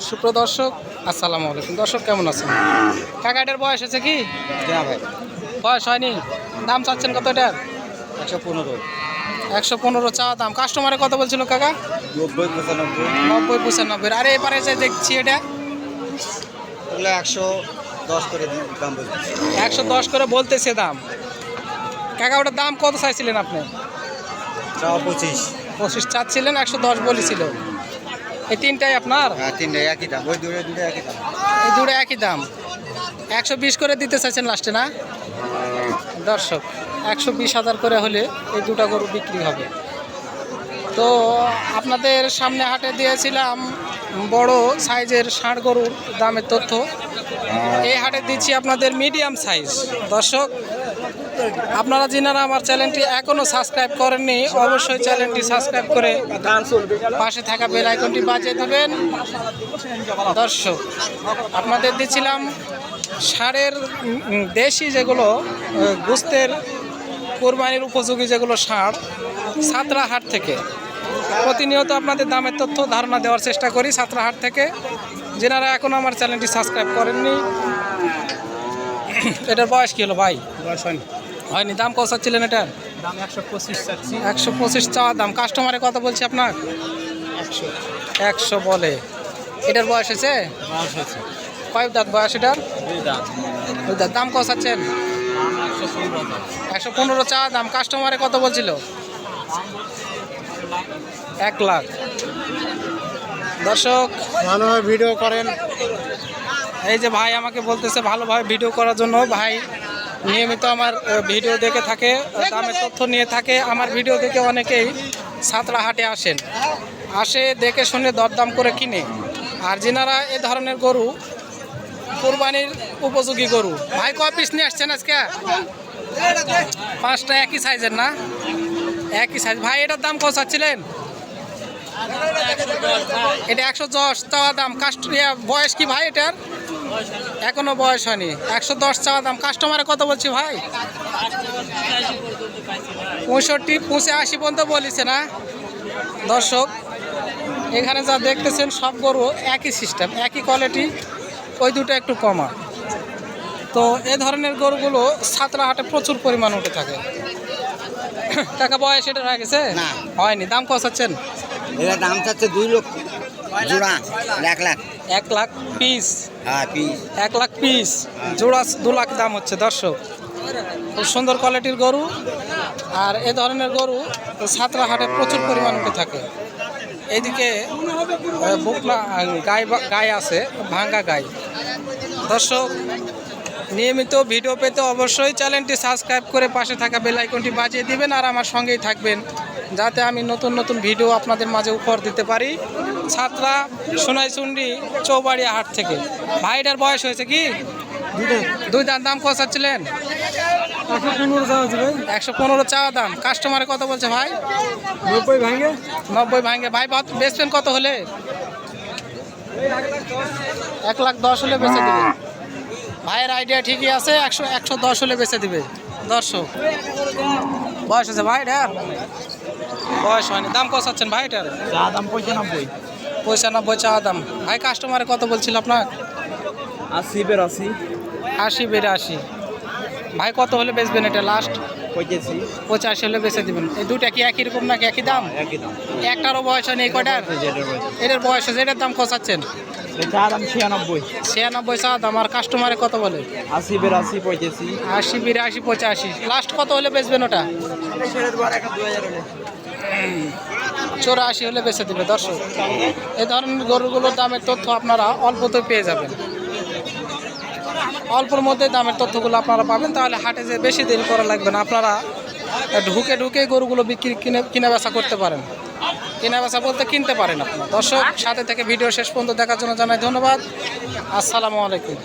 সুপ্রদর্শক আসসালামু আলাইকুম। দর্শক কেমন আছেন? কাকা এটার বয়স হয়েছে কি? ভাই বয়স হয়নি। দাম চাচ্ছেন কত এটার? 115 115 চাওয়া দাম। কাস্টমারে কত বলছিল কাকা? 90 95 90 95। আরে এবারে যে দেখছি এটা এগুলো 110 করে দাম বলছি। 110 করে বলতেছে দাম। কাকা ওটার দাম কত চাইছিলেন আপনি? 25 25 চাচ্ছিলেন, 110 বলেছিল। এই তিনটাই আপনার? হ্যাঁ, তিনটাই একই দাম। ওই দূরে দূরে একই দাম। এই দুটো একই দাম। 120 করে দিতে চাইছেন লাস্টে না? দর্শক 120,000 করে হলে এই দুটো গরু বিক্রি হবে। তো আপনাদের সামনে হাটে দিয়েছিলাম বড় সাইজের ষাঁড় গরুর দামের তথ্য। এই হাটে দিচ্ছি আপনাদের মিডিয়াম সাইজ। দর্শক আপনারা যিনারা আমার চ্যানেলটি এখনও সাবস্ক্রাইব করেননি অবশ্যই চ্যানেলটি সাবস্ক্রাইব করে পাশে থাকা বেল আইকনটি বাজিয়ে দেবেন। দর্শক আপনাদের দিচ্ছিলাম ষাঁড়ের দেশি যেগুলো গোস্তের কোরবানির উপযোগী যেগুলো ষাঁড় সাঁতরাহাট থেকে প্রতিনিয়ত আপনাদের দামের তথ্য ধারণা দেওয়ার চেষ্টা করি সাঁতরাহাট থেকে। যেনারা এখনও আমার চ্যানেলটি সাবস্ক্রাইব করেননি। এটার বয়স কী হলো ভাই? বয়স হয়নি। দাম কত চাচ্ছিলেন এটার? দাম 125 চাচ্ছি। 125 চাওয়া দাম। কাস্টমারে কত বলছে আপনার? 100 বলে। এটার বয়স হয়েছে? বয়স হয়েছে কয় দাঁত বয়স এটার? 2 দাম। দুই দাঁত। দাম কত চাচ্ছেন? দাম 115। 115 চাওয়া দাম। কাস্টমারে কত বলছিল? 1 লাখ। দর্শক ভালোভাবে ভিডিও করেন। এই যে ভাই আমাকে বলতেছে ভালোভাবে ভিডিও করার জন্য। ভাই নিয়মিত আমার ভিডিও দেখে থাকে, দামের তথ্য নিয়ে থাকে। আমার ভিডিও দেখে অনেকেই সাঁতরাহাটে আসে দেখে শুনে দরদাম করে কিনে। আর যিনারা এ ধরনের গরু কোরবানির উপযোগী গরু, ভাই কয় পিস নিয়ে আসছেন আজকে? 5টা একই সাইজের না? একই সাইজ। ভাই এটার দাম কত চাচ্ছিলেন? এটা 110 চাওয়া দাম। বয়স কি ভাই এটার? এখনো বয়স হয়নি। 110 চাওয়া দাম। কাস্টমারে কত বলছি ভাই? 65 85 পর্যন্ত বলেছে না? দর্শক এখানে যা দেখতেছেন সব গরু একই সিস্টেম, একই কোয়ালিটি, ওই দুটো একটু কমা। তো এ ধরনের গরুগুলো সাঁতরাহাটে প্রচুর পরিমাণ উঠে থাকে। টাকা বয়স এটা হয়ে গেছে? না। হয়নি। দাম কত চাচ্ছেন? এর দাম চাচ্ছে 2 লক্ষ জোড়া। 1 লাখ। 1 লাখ পিস। হ্যাঁ, পিস 1 লাখ পিস। জোড়া 2 লাখ দাম হচ্ছে। দর্শক খুব সুন্দর কোয়ালিটির গরু। আর এ ধরনের গরু সাঁতরাহাটে প্রচুর পরিমাণ উঠে থাকে। এইদিকে বুকলা গায়ে আছে, ভাঙ্গা গায়ে। দর্শক নিয়মিত ভিডিও পেতে অবশ্যই চ্যানেলটি সাবস্ক্রাইব করে পাশে থাকা বেল আইকনটি বাজিয়ে দিবেন আর আমার সঙ্গেই থাকবেন যাতে আমি নতুন নতুন ভিডিও আপনাদের মাঝে উপহার দিতে পারি। ছাত্রা সোনাইচুন্ডি চৌবাড়িয়া হাট থেকে। ভাইটার বয়স হয়েছে কি? 2 দাঁত। দাম কত চাচ্ছিলেন? 115 চাওয়া দাম। কাস্টমারে কত বলছে ভাই? 90 ভাঙে। ভাই বেচবেন কত হলে? 1 লাখ 10 হলে বেচে দেবে। ভাইয়ের আইডিয়া ঠিকই আছে। 110 হলে বেচে দিবে। দর্শক বয়স আছে ভাই এটার? বয়স হয়নি। দাম কত চাচ্ছেন ভাই এটার? দাম 95 95 চাওয়া দাম। ভাই কাস্টমারে কত বলছিল আপনার? 80 82 80 82। ভাই কত হলে বেচবেন এটা লাস্ট? 85 হলে বেচে দিবেন। এই দুটা কি একই রকম নাকি একই দাম? একই দাম। একটারও বয়স হয়নি এই কয়টার? এটার বয়স আছে। এটার দাম কত চাচ্ছেন? দাম 96 96 চাওয়া দাম। আর কাস্টমারে কত বলে? 80 82 85 80 82 85। লাস্ট কত হলে বেচবেন ওটা? 84 হলে বেচে দিবে। দর্শক এই ধরনের গরুগুলোর দামের তথ্য আপনারা অল্পতে পেয়ে যাবেন। অল্পর মধ্যে দামের তথ্যগুলো আপনারা পাবেন। তাহলে হাটে যে বেশি দেরি করা লাগবে না। আপনারা ঢুকে গরুগুলো কিনে বেচা করতে পারেন। কেনা বেচা বলতে কিনতে পারেন আপনারা। দর্শক সাথে থেকে ভিডিও শেষ পর্যন্ত দেখার জন্য জানাই ধন্যবাদ। আসসালামু আলাইকুম।